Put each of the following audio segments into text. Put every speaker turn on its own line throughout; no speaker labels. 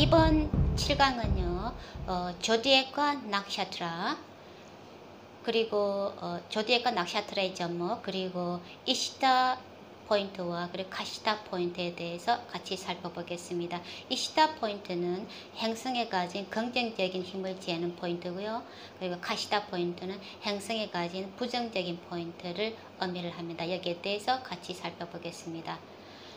이번 7강은요, 조디액과 낙샤트라, 그리고 조디액과 낙샤트라의 접목, 그리고 이시타 포인트와 그리고 카시타 포인트에 대해서 같이 살펴보겠습니다. 이시타 포인트는 행성에 가진 긍정적인 힘을 지하는 포인트고요. 그리고 카시타 포인트는 행성에 가진 부정적인 포인트를 의미를 합니다. 여기에 대해서 같이 살펴보겠습니다.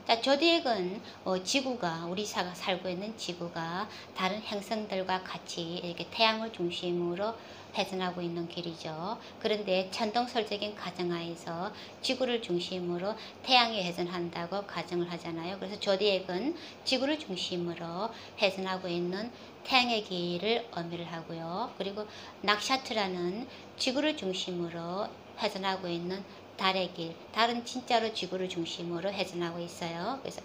자, 조디액은 지구가, 우리가 살고 있는 지구가 다른 행성들과 같이 이렇게 태양을 중심으로 회전하고 있는 길이죠. 그런데 천동설적인 가정하에서 지구를 중심으로 태양이 회전한다고 가정을 하잖아요. 그래서 조디액은 지구를 중심으로 회전하고 있는 태양의 길을 의미를 하고요. 그리고 낙샤트라는 지구를 중심으로 회전하고 있는 달의 길, 달은 진짜로 지구를 중심으로 회전하고 있어요. 그래서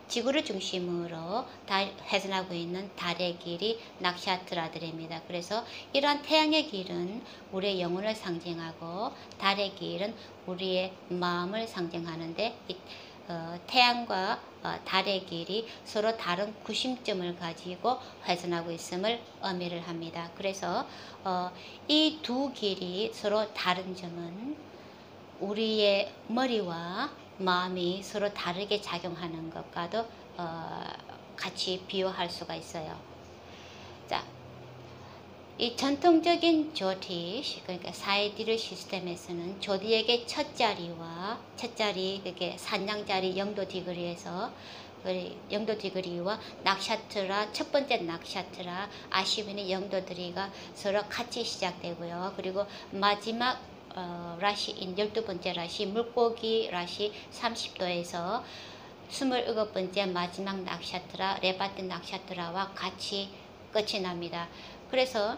지구를 중심으로 회전하고 있는 달의 길이 낙샤트라들입니다. 그래서 이러한 태양의 길은 우리의 영혼을 상징하고 달의 길은 우리의 마음을 상징하는데 태양과 달의 길이 서로 다른 구심점을 가지고 회전하고 있음을 의미를 합니다. 그래서 이 두 길이 서로 다른 점은 우리의 머리와 마음이 서로 다르게 작용하는 것과도 같이 비유할 수가 있어요. 자, 이 전통적인 조티시, 그러니까 사이디르 시스템에서는 조디액의 첫 자리, 그게 산양자리 0도 디그리에서 영도 디그리와 낙샤트라, 첫 번째 낙샤트라 아시빈의 0도 디그리가 서로 같이 시작되고요. 그리고 마지막 라시인 12번째 라시, 물고기 라시 30도에서 27번째 마지막 낙샤트라, 레바트 낙샤트라와 같이 끝이 납니다. 그래서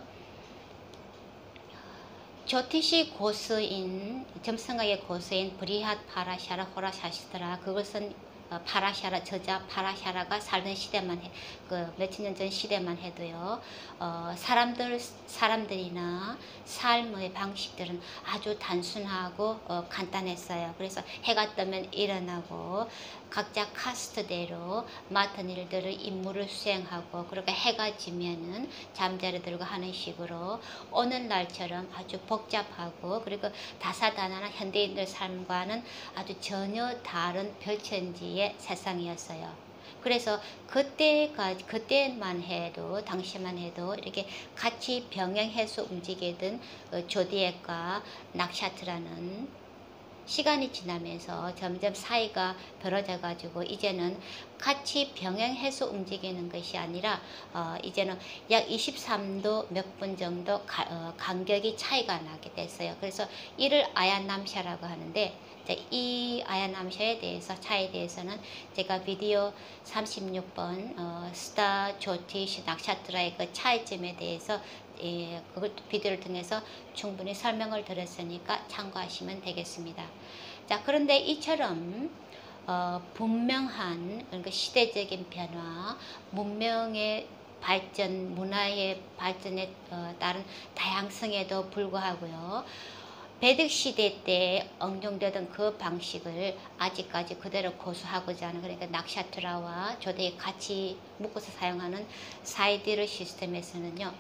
조티시 고스인, 점성학의 고스인 브리핫 파라샤라 호라샤시트라, 그것은 파라샤라, 저자 파라샤라가 살던 시대만 몇천 년 전 시대만 해도요, 사람들이나 삶의 방식들은 아주 단순하고 간단했어요. 그래서 해가 뜨면 일어나고 각자 카스트대로 맡은 일들을 임무를 수행하고, 그러니까 해가 지면은 잠자리 들고 하는 식으로 오늘날처럼 아주 복잡하고 그리고 다사다난한 현대인들 삶과는 아주 전혀 다른 별천지의 세상이었어요. 그래서 그때만 해도, 당시만 해도 이렇게 같이 병행해서 움직이던 조디액과 낙샤트라는 시간이 지나면서 점점 사이가 벌어져 가지고 이제는 같이 병행해서 움직이는 것이 아니라 이제는 약 23도 몇 분 정도 간격이 차이가 나게 됐어요. 그래서 이를 아야남샤라고 하는데, 이 아야남샤에 대해서, 차이에 대해서는 제가 비디오 36번 스타 조티시 낙샤트라의 그 차이점에 대해서 그걸 비디오를 통해서 충분히 설명을 드렸으니까 참고하시면 되겠습니다. 자, 그런데 이처럼 분명한, 그러니까 시대적인 변화, 문명의 발전, 문화의 발전에 따른 다양성에도 불구하고요, 베드 시대 때 응용되던 그 방식을 아직까지 그대로 고수하고자 하는, 그러니까 낙샤트라와 조디액 같이 묶어서 사용하는 사이디르 시스템에서는요,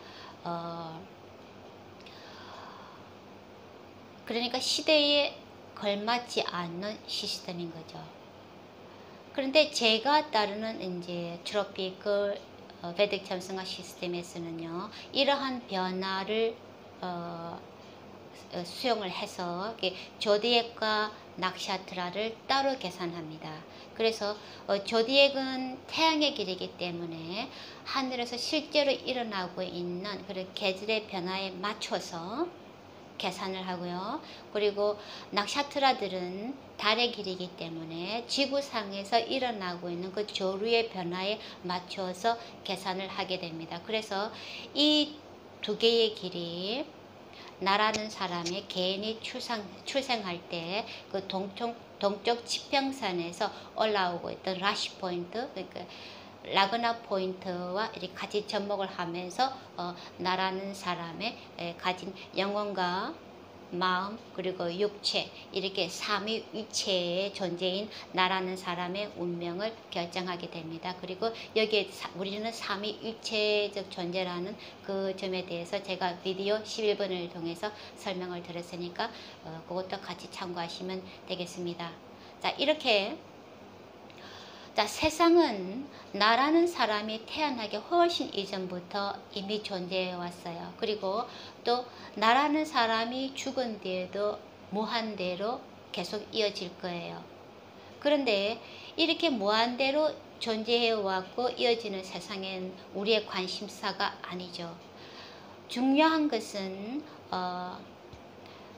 그러니까 시대에 걸맞지 않는 시스템인 거죠. 그런데 제가 따르는 이제 트로피컬 베딕 점성학 시스템에서는요, 이러한 변화를 수용을 해서 조디액과 낙샤트라를 따로 계산합니다. 그래서 조디액은 태양의 길이기 때문에 하늘에서 실제로 일어나고 있는 그런 계절의 변화에 맞춰서 계산을 하고요. 그리고 낙샤트라들은 달의 길이기 때문에 지구상에서 일어나고 있는 그 조류의 변화에 맞춰서 계산을 하게 됩니다. 그래서 이 두 개의 길이 나라는 사람이 개인이 출생할 때 그 동쪽 지평선에서 올라오고 있던 라시 포인트, 그러니까 라그나 포인트와 이렇게 같이 접목을 하면서 나라는 사람의 가진 영혼과 마음 그리고 육체 이렇게 삼위일체의 존재인 나라는 사람의 운명을 결정하게 됩니다. 그리고 여기에 우리는 삼위일체적 존재라는 그 점에 대해서 제가 비디오 11번을 통해서 설명을 드렸으니까 그것도 같이 참고하시면 되겠습니다. 자, 이렇게 자, 세상은 나라는 사람이 태어나기 훨씬 이전부터 이미 존재해 왔어요. 그리고 또 나라는 사람이 죽은 뒤에도 무한대로 계속 이어질 거예요. 그런데 이렇게 무한대로 존재해 왔고 이어지는 세상엔 우리의 관심사가 아니죠. 중요한 것은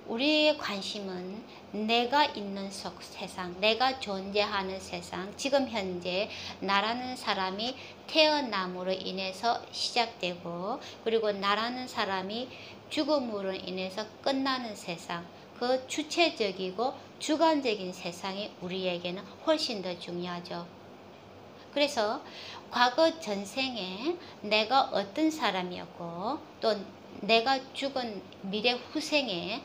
우리의 관심은 내가 있는 세상, 내가 존재하는 세상, 지금 현재 나라는 사람이 태어남으로 인해서 시작되고 그리고 나라는 사람이 죽음으로 인해서 끝나는 세상, 그 주체적이고 주관적인 세상이 우리에게는 훨씬 더 중요하죠. 그래서 과거 전생에 내가 어떤 사람이었고 또 내가 죽은 미래 후생에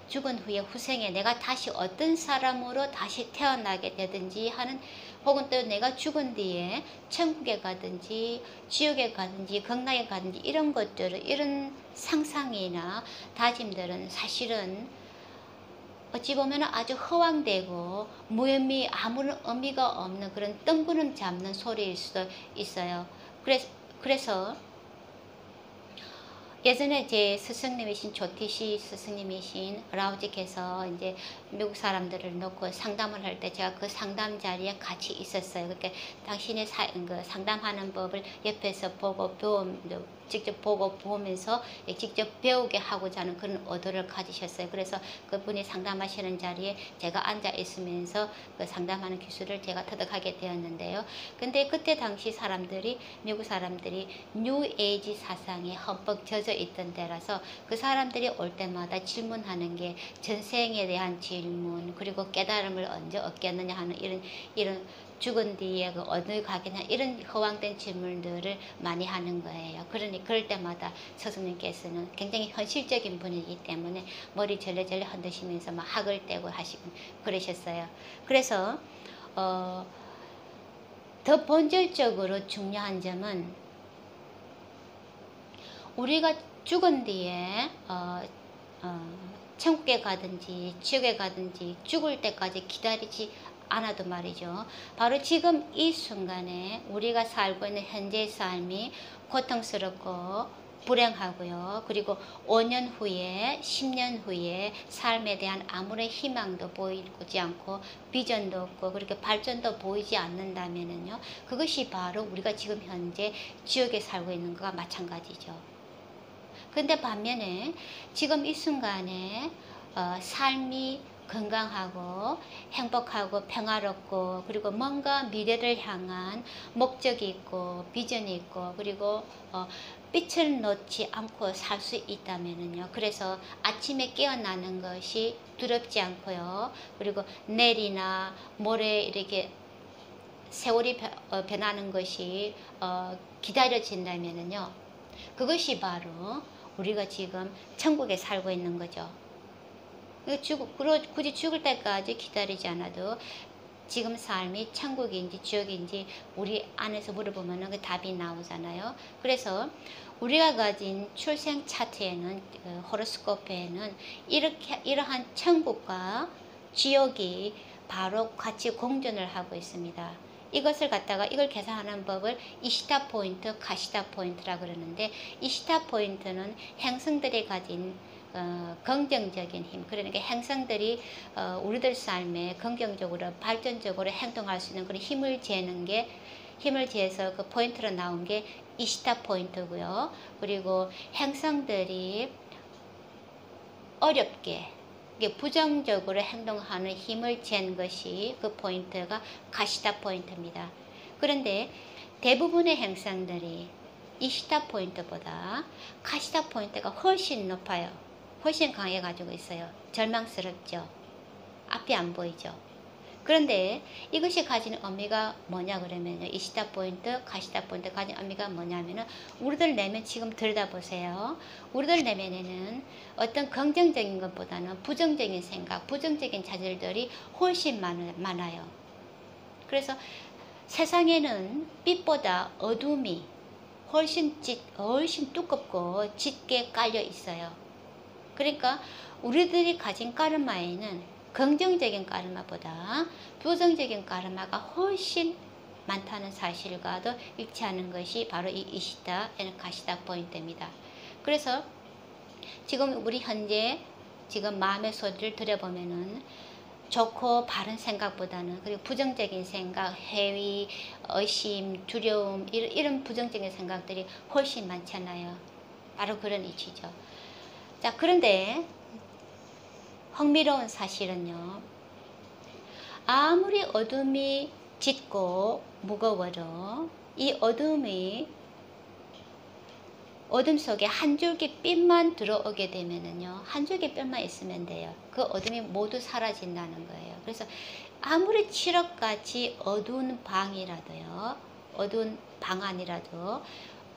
죽은 후에 후생에 내가 다시 어떤 사람으로 다시 태어나게 되든지 하는 혹은 또 내가 죽은 뒤에 천국에 가든지 지옥에 가든지 극락에 가든지 이런 것들은 이런 상상이나 다짐들은 사실은 어찌 보면 아주 허황되고 무의미 아무런 의미가 없는 그런 뜬구름 잡는 소리일 수도 있어요. 그래서 예전에 제 스승님이신 조티시 스승님이신 라오지께서 이제 미국 사람들을 놓고 상담을 할 때 제가 그 상담 자리에 같이 있었어요. 그러니까 당신의 상담하는 법을 옆에서 보고 직접 보고 보면서 직접 배우게 하고자 하는 그런 의도를 가지셨어요. 그래서 그분이 상담하시는 자리에 제가 앉아 있으면서 그 상담하는 기술을 제가 터득하게 되었는데요. 근데 그때 당시 사람들이 미국 사람들이 뉴 에이지 사상에 흠뻑 젖어 있던 때라서 그 사람들이 올 때마다 질문하는 게 전생에 대한 질문 그리고 깨달음을 언제 얻겠느냐 하는 이런 죽은 뒤에 그 어느 가겠냐 이런 허황된 질문들을 많이 하는 거예요. 그러니 그럴 때마다 스승님께서는 굉장히 현실적인 분이기 때문에 머리 절레절레 흔드시면서 막 학을 떼고 하시고 그러셨어요. 그래서 더 본질적으로 중요한 점은 우리가 죽은 뒤에 천국에 가든지 지옥에 가든지 죽을 때까지 기다리지 않아도 말이죠. 바로 지금 이 순간에 우리가 살고 있는 현재의 삶이 고통스럽고 불행하고요. 그리고 5년 후에 10년 후에 삶에 대한 아무런 희망도 보이지 않고 비전도 없고 그렇게 발전도 보이지 않는다면요. 그것이 바로 우리가 지금 현재 지옥에 살고 있는 것과 마찬가지죠. 근데 반면에 지금 이 순간에 삶이 건강하고 행복하고 평화롭고 그리고 뭔가 미래를 향한 목적이 있고 비전이 있고 그리고 빛을 놓지 않고 살 수 있다면요. 그래서 아침에 깨어나는 것이 두렵지 않고요. 그리고 내일이나 모레 이렇게 세월이 변하는 것이 기다려진다면요. 그것이 바로 우리가 지금 천국에 살고 있는 거죠. 굳이 죽을 때까지 기다리지 않아도 지금 삶이 천국인지 지옥인지 우리 안에서 물어보면 그 답이 나오잖아요. 그래서 우리가 가진 출생 차트에는 호로스코프에는 이러한 천국과 지옥이 바로 같이 공존을 하고 있습니다. 이것을 갖다가 이걸 계산하는 법을 이시타 포인트, 가시타 포인트라 그러는데 이시타 포인트는 행성들이 가진 긍정적인 힘, 그러니까 행성들이 우리들 삶에 긍정적으로 발전적으로 행동할 수 있는 그런 힘을 재서 그 포인트로 나온 게 이시타 포인트고요. 그리고 행성들이 어렵게 부정적으로 행동하는 힘을 잰 것이 그 포인트가 가시타 포인트입니다. 그런데 대부분의 행성들이 이시타 포인트보다 가시타 포인트가 훨씬 높아요. 훨씬 강해 가지고 있어요. 절망스럽죠. 앞이 안 보이죠. 그런데 이것이 가지는 의미가 뭐냐 그러면요. 이 시다 포인트, 가시다 포인트 가진 의미가 뭐냐면은 우리들 내면 지금 들여다보세요. 우리들 내면에는 어떤 긍정적인 것보다는 부정적인 생각, 부정적인 자질들이 훨씬 많아요. 그래서 세상에는 빛보다 어둠이 훨씬 두껍고 짙게 깔려 있어요. 그러니까 우리들이 가진 까르마에는 긍정적인 까르마보다 부정적인 까르마가 훨씬 많다는 사실과도 일치하는 것이 바로 이 이시다 가시다 포인트입니다. 그래서 지금 우리 현재 지금 마음의 소리를 들어보면은 좋고 바른 생각보다는, 그리고 부정적인 생각, 회의, 의심, 두려움, 이런 부정적인 생각들이 훨씬 많잖아요. 바로 그런 이치죠. 자, 그런데 흥미로운 사실은요. 아무리 어둠이 짙고 무거워도 이 어둠 속에 한 줄기 빛만 들어오게 되면은요, 한 줄기 빛만 있으면 돼요. 그 어둠이 모두 사라진다는 거예요. 그래서 아무리 칠흑같이 어두운 방이라도요, 어두운 방 안이라도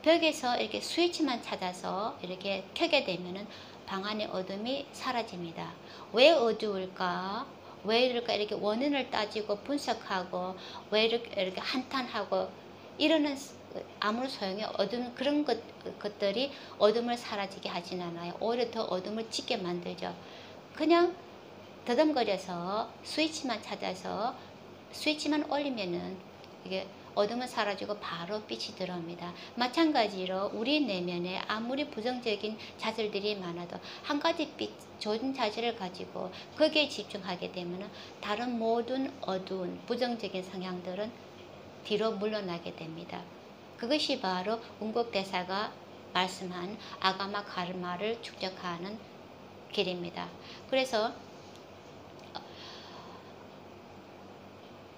벽에서 이렇게 스위치만 찾아서 이렇게 켜게 되면은 방 안의 어둠이 사라집니다. 왜 어두울까? 왜 이럴까? 이렇게 원인을 따지고 분석하고 왜 이렇게 한탄하고 이러는 아무런 소용이 그런 것들이 어둠을 사라지게 하진 않아요. 오히려 더 어둠을 짙게 만들죠. 그냥 더듬거려서 스위치만 찾아서 스위치만 올리면은 이게 어둠은 사라지고 바로 빛이 들어옵니다. 마찬가지로 우리 내면에 아무리 부정적인 자질들이 많아도 한 가지 좋은 자질을 가지고 거기에 집중하게 되면 다른 모든 어두운 부정적인 성향들은 뒤로 물러나게 됩니다. 그것이 바로 운곡대사가 말씀한 아가마 가르마를 축적하는 길입니다. 그래서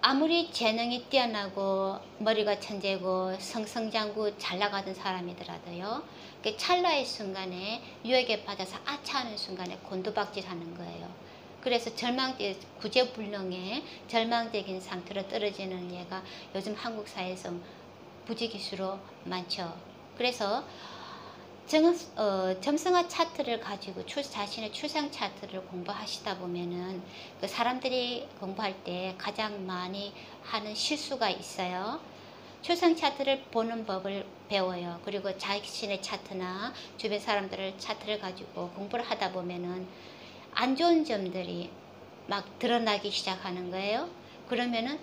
아무리 재능이 뛰어나고 머리가 천재고 성성장구 잘 나가던 사람이더라도요, 그 찰나의 순간에 유혹에 빠져서 아차하는 순간에 곤두박질하는 거예요. 그래서 구제불능의 절망적인 상태로 떨어지는 예가 요즘 한국 사회에서 부지기수로 많죠. 그래서 점성화 차트를 가지고 자신의 출생 차트를 공부하시다 보면은 그 사람들이 공부할 때 가장 많이 하는 실수가 있어요. 출생 차트를 보는 법을 배워요. 그리고 자신의 차트나 주변 사람들의 차트를 가지고 공부를 하다 보면은 안 좋은 점들이 막 드러나기 시작하는 거예요. 그러면은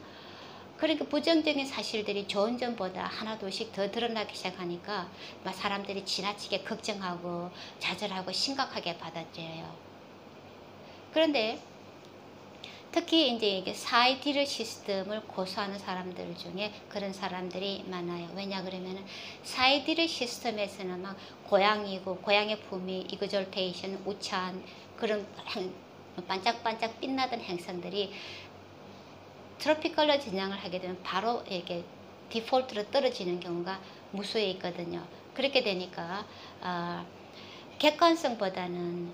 그러니까 부정적인 사실들이 좋은 점보다 하나둘씩 더 드러나기 시작하니까 막 사람들이 지나치게 걱정하고 좌절하고 심각하게 받아들여요. 그런데 특히 이제 이게 사이디르 시스템을 고수하는 사람들 중에 그런 사람들이 많아요. 왜냐 그러면은 사이디르 시스템에서는 막 고양의 품위, 이그졸테이션, 우찬 그런 반짝반짝 빛나던 행성들이 트로피컬로 전향을 하게 되면 바로 이렇게 디폴트로 떨어지는 경우가 무수히 있거든요. 그렇게 되니까 객관성보다는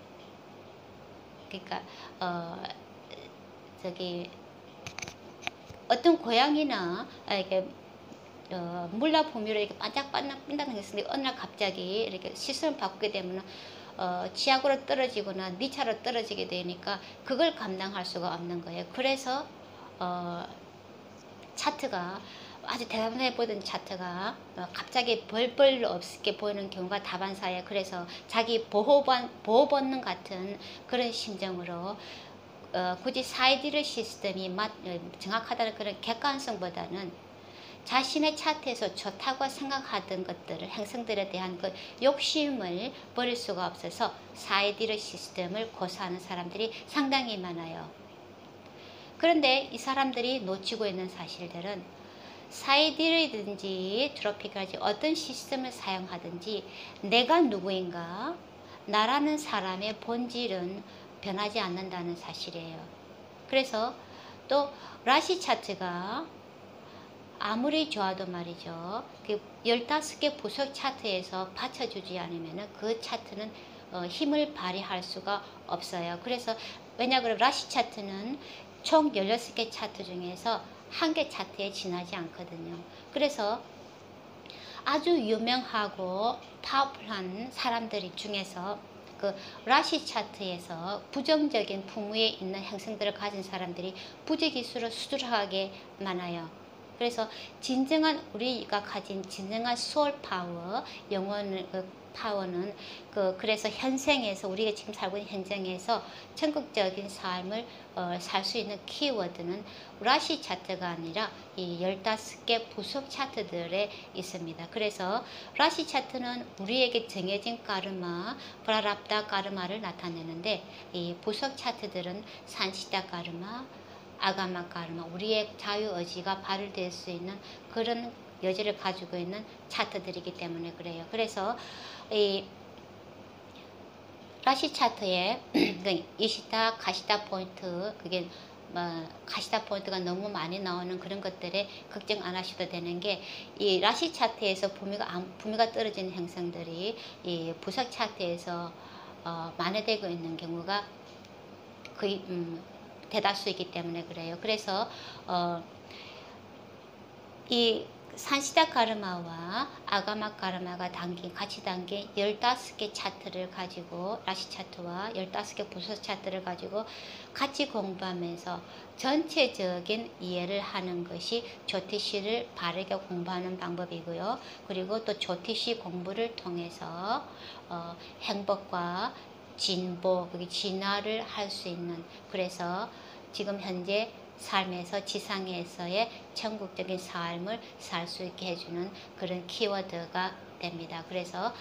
그러니까 어떤 고양이나 이렇게 물라 풍미로 이렇게 반짝반짝 빛나는 행성들이 어느 날 갑자기 이렇게 시선을 바꾸게 되면 지하구로 떨어지거나 니차로 떨어지게 되니까 그걸 감당할 수가 없는 거예요. 그래서 차트가 아주 대단해 보이던 차트가 갑자기 벌벌 없게 보이는 경우가 다반사예요. 그래서 자기 보호본능 같은 그런 심정으로 굳이 사이디르 시스템이 정확하다는 그런 객관성보다는 자신의 차트에서 좋다고 생각하던 것들을 행성들에 대한 그 욕심을 버릴 수가 없어서 사이디르 시스템을 고수하는 사람들이 상당히 많아요. 그런데 이 사람들이 놓치고 있는 사실들은 사이디르든지 트로피까지 어떤 시스템을 사용하든지 내가 누구인가, 나라는 사람의 본질은 변하지 않는다는 사실이에요. 그래서 또 라시 차트가 아무리 좋아도 말이죠. 그 15개 부속 차트에서 받쳐주지 않으면 그 차트는 힘을 발휘할 수가 없어요. 그래서 왜냐 그러면 라시 차트는 총 16개 차트 중에서 한 개 차트에 지나지 않거든요. 그래서 아주 유명하고 파워풀한 사람들 중에서 그 라시 차트에서 부정적인 풍무에 있는 행성들을 가진 사람들이 부지기수로 수두룩하게 많아요. 그래서 진정한 우리가 가진 진정한 소울 파워, 영혼의 파워는 그래서 현생에서 우리가 지금 살고 있는 현장에서 천국적인 삶을 살 수 있는 키워드는 라시 차트가 아니라 이 15개 부속 차트들에 있습니다. 그래서 라시 차트는 우리에게 정해진 까르마, 브라랍다 까르마를 나타내는데 이 부속 차트들은 산시다 까르마, 아가마 까르마, 우리의 자유의지가 발휘될 수 있는 그런 여지를 가지고 있는 차트들이기 때문에 그래요. 그래서 이 라시 차트에 이시다, 가시다 포인트, 그게 가시다 포인트가 너무 많이 나오는 그런 것들에 걱정 안 하셔도 되는 게, 이 라시 차트에서 부미가 떨어지는 행성들이 이 부석 차트에서 만회되고 있는 경우가 거의 대다수이기 때문에 그래요. 그래서 이 산시다 카르마와 아가마 카르마가 같이 담긴 15개 차트를 가지고, 라시 차트와 15개 부서 차트를 가지고 같이 공부하면서 전체적인 이해를 하는 것이 조티시를 바르게 공부하는 방법이고요. 그리고 또 조티시 공부를 통해서 행복과 진보, 진화를 할 수 있는, 그래서 지금 현재 삶에서 지상에서의 천국적인 삶을 살 수 있게 해주는 그런 키워드가 됩니다. 그래서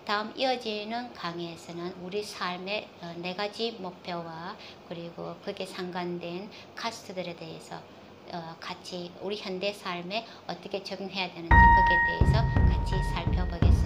다음 이어지는 강의에서는 우리 삶의 4가지 목표와 그리고 그게 상관된 카스트들에 대해서 같이 우리 현대 삶에 어떻게 적용해야 되는지 거기에 대해서 같이 살펴보겠습니다.